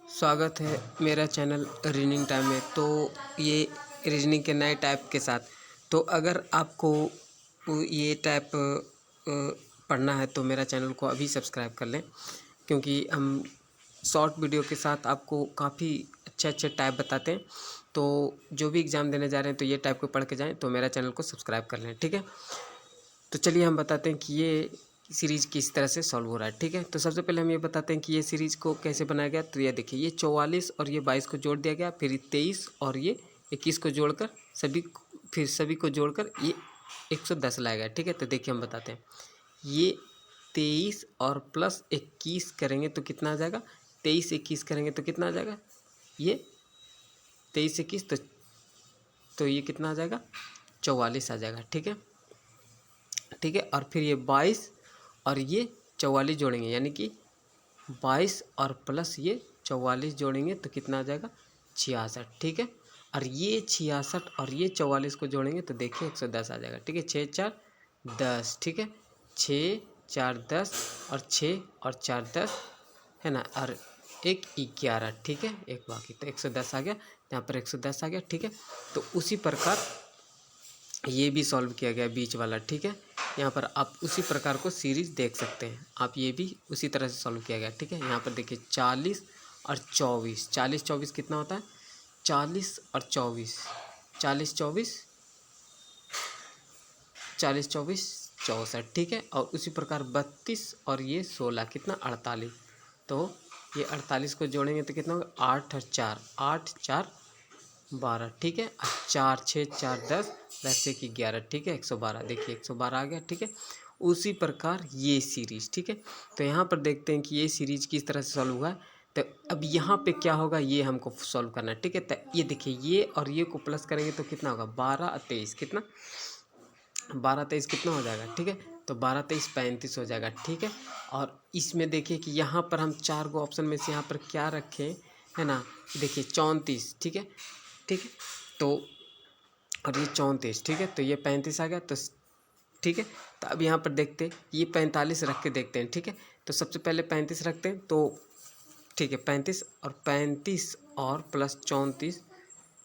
स्वागत है मेरा चैनल रीजनिंग टाइम में। तो ये रीजनिंग के नए टाइप के साथ, तो अगर आपको ये टाइप पढ़ना है तो मेरा चैनल को अभी सब्सक्राइब कर लें, क्योंकि हम शॉर्ट वीडियो के साथ आपको काफ़ी अच्छे अच्छे टाइप बताते हैं। तो जो भी एग्ज़ाम देने जा रहे हैं तो ये टाइप को पढ़ के जाएँ, तो मेरा चैनल को सब्सक्राइब कर लें, ठीक है। तो चलिए हम बताते हैं कि ये सीरीज़ किस तरह से सॉल्व हो रहा है, ठीक है। तो सबसे पहले हम ये बताते हैं कि ये सीरीज़ को कैसे बनाया गया। तो ये देखिए, ये 44 और ये 22 को जोड़ दिया गया, फिर 23 और ये 21 को जोड़कर सभी को जोड़कर ये 110 लाया गया, ठीक है। तो देखिए हम बताते हैं, ये 23 और प्लस 21 करेंगे तो कितना आ जाएगा, 23 21 करेंगे तो कितना आ जाएगा, ये 23 21 तो ये कितना आ जाएगा, 44 आ जाएगा, ठीक है, ठीक है। और फिर ये 22 और ये 44 जोड़ेंगे, यानी कि 22 और प्लस ये 44 जोड़ेंगे तो कितना आ जाएगा, 66, ठीक है। और ये 66 और ये 44 को जोड़ेंगे तो देखिए 110 आ जाएगा, ठीक है। 6 4 10, ठीक है, 6 4 10 और 6 और 4 10 है ना, और 1 11, ठीक है, एक बाकी, तो 110 आ गया, यहाँ पर 110 आ गया, ठीक है। तो उसी प्रकार ये भी सॉल्व किया गया बीच वाला, ठीक है। यहाँ पर आप उसी प्रकार को सीरीज देख सकते हैं, आप ये भी उसी तरह से सॉल्व किया गया, ठीक है। यहाँ पर देखिए 40 और 24, 40 24 कितना होता है, 40 और 24, 40 24 40 24 64, ठीक है। और उसी प्रकार 32 और ये 16 कितना, 48, तो ये 48 को जोड़ेंगे तो कितना होगा, 8 और 4 8 4 12, ठीक है। 4 6 4 10 10 1 11, ठीक है, 112, देखिए 112 आ गया, ठीक है। उसी प्रकार ये सीरीज, ठीक है। तो यहाँ पर देखते हैं कि ये सीरीज किस तरह से सॉल्व हुआ है। तो अब यहाँ पे क्या होगा, ये हमको सॉल्व करना है, ठीक है। तो ये देखिए, ये और ये को प्लस करेंगे तो कितना होगा, 12 और 23 कितना, 12 23 कितना हो जाएगा, ठीक है। तो 12 23 35 हो जाएगा, ठीक है। और इसमें देखिए कि यहाँ पर हम 4 गो ऑप्शन में से यहाँ पर क्या रखें, है ना, देखिए 34, ठीक है, ठीक है। तो और ये 34, ठीक है, तो ये 35 आ गया, तो ठीक है। तो अब यहाँ पर देखते हैं, ये 45 रख के देखते हैं, ठीक है। तो सबसे पहले 35 रखते हैं, तो ठीक है, 35 और प्लस 34,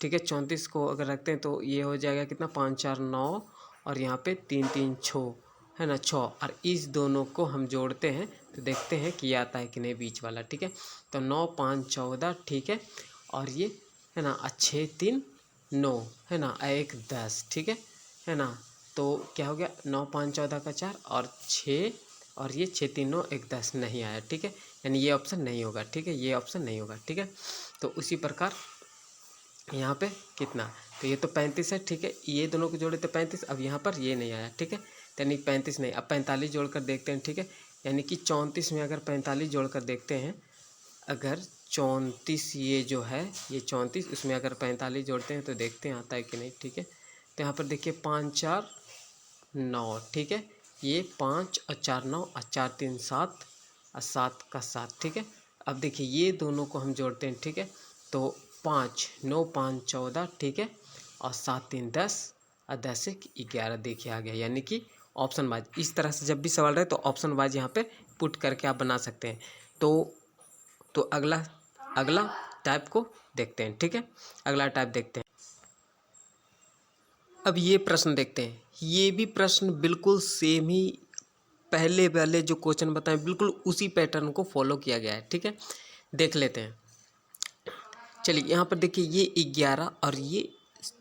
ठीक है। 34 को अगर रखते हैं तो ये हो जाएगा कितना, 5 4 9 और यहाँ पे 3 3 6, है ना, 6, और इस दोनों को हम जोड़ते हैं तो देखते हैं कि ये आता है कि नहीं बीच वाला, ठीक है। तो 9 5 14, ठीक है, और ये है ना, 6 3 9, है ना, 1 10, ठीक है ना। तो क्या हो गया, 9 5 14 का 4 और 6 और ये 6 3 9 1 10 नहीं आया, ठीक है, यानी ये ऑप्शन नहीं होगा, ठीक है, ये ऑप्शन नहीं होगा, ठीक है। तो उसी प्रकार यहाँ पे कितना, तो ये तो 35 है, ठीक है, ये दोनों को जोड़े तो 35, अब यहाँ पर ये नहीं आया, ठीक है, यानी 35 नहीं, अब 45 जोड़कर देखते हैं, ठीक है। यानी कि 34 में अगर 45 जोड़कर देखते हैं, अगर 34 ये जो है, ये 34, उसमें अगर 45 जोड़ते हैं तो देखते हैं आता है कि नहीं, ठीक है। तो यहाँ पर देखिए 5 4 9, ठीक है, ये 5 और 4 9 और 4 3 7 और 7 का 7, ठीक है। अब देखिए ये दोनों को हम जोड़ते हैं, ठीक है, तो 5 9 5 14, ठीक है, और 7 3 10 और 10 1 11, देखिए आ गया, यानी कि ऑप्शन वाइज इस तरह से जब भी सवाल रहे तो ऑप्शन वाइज यहाँ पे पुट करके आप बना सकते हैं। तो अगला अगला टाइप को देखते हैं, ठीक है, अगला टाइप देखते हैं। अब ये प्रश्न देखते हैं, ये भी प्रश्न बिल्कुल सेम ही पहले वाले जो क्वेश्चन बताएं बिल्कुल उसी पैटर्न को फॉलो किया गया है, ठीक है, देख लेते हैं। चलिए यहाँ पर देखिए, ये 11 और ये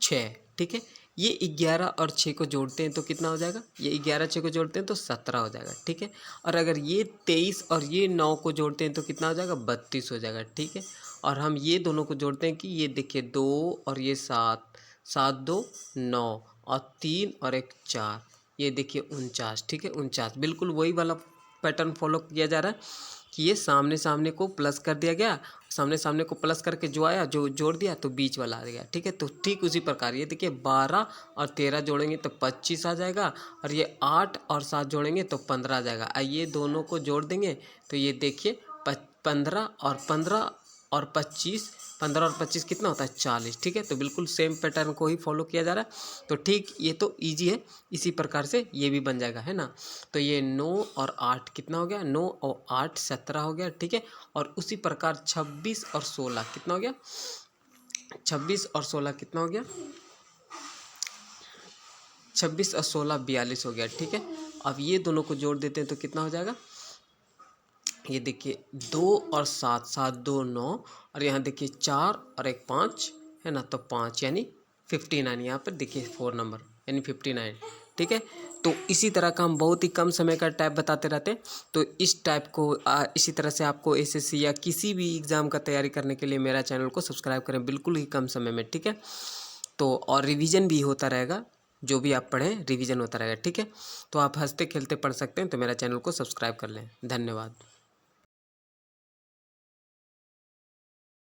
6, ठीक है, ये 11 और 6 को जोड़ते हैं तो कितना हो जाएगा, ये 11 6 को जोड़ते हैं तो 17 हो जाएगा, ठीक है। और अगर ये 23 और ये 9 को जोड़ते हैं तो कितना हो जाएगा, 32 हो जाएगा, ठीक है। और हम ये दोनों को जोड़ते हैं कि ये देखिए 2 और ये 7 7 2 9 और 3 और 1 4, ये देखिए 49, ठीक है, 49, बिल्कुल वही वाला पैटर्न फॉलो किया जा रहा है कि ये सामने सामने को प्लस कर दिया गया, सामने सामने को प्लस करके जो आया जो जोड़ दिया तो बीच वाला आ गया, ठीक है। तो ठीक उसी प्रकार ये देखिए 12 और 13 जोड़ेंगे तो 25 आ जाएगा, और ये 8 और 7 जोड़ेंगे तो 15 आ जाएगा। ये दोनों को जोड़ देंगे तो ये देखिए 15 और 25 15 और 25 कितना होता है 40, ठीक है। तो बिल्कुल सेम पैटर्न को ही फॉलो किया जा रहा है। तो ठीक, ये तो ईजी है, इसी प्रकार से ये भी बन जाएगा, है ना। तो ये 9 और 8 कितना हो गया, 9 और 8 17 हो गया, ठीक है। और उसी प्रकार 26 और 16 कितना हो गया, 26 और 16 कितना हो गया, 26 और 16 42 हो गया, ठीक है। अब ये दोनों को जोड़ देते हैं तो कितना हो जाएगा, ये देखिए 2 और 7, 7 2 9, और यहाँ देखिए 4 और 1 5, है ना। तो 5 यानी 59, यहाँ पर देखिए 4 नंबर यानी 59, ठीक है। तो इसी तरह का हम बहुत ही कम समय का टाइप बताते रहते हैं। तो इस टाइप को इसी तरह से आपको एसएससी या किसी भी एग्ज़ाम का तैयारी करने के लिए मेरा चैनल को सब्सक्राइब करें बिल्कुल ही कम समय में, ठीक है। तो और रिवीजन भी होता रहेगा, जो भी आप पढ़ें रिवीजन होता रहेगा, ठीक है। तो आप हंसते खेलते पढ़ सकते हैं, तो मेरा चैनल को सब्सक्राइब कर लें। धन्यवाद।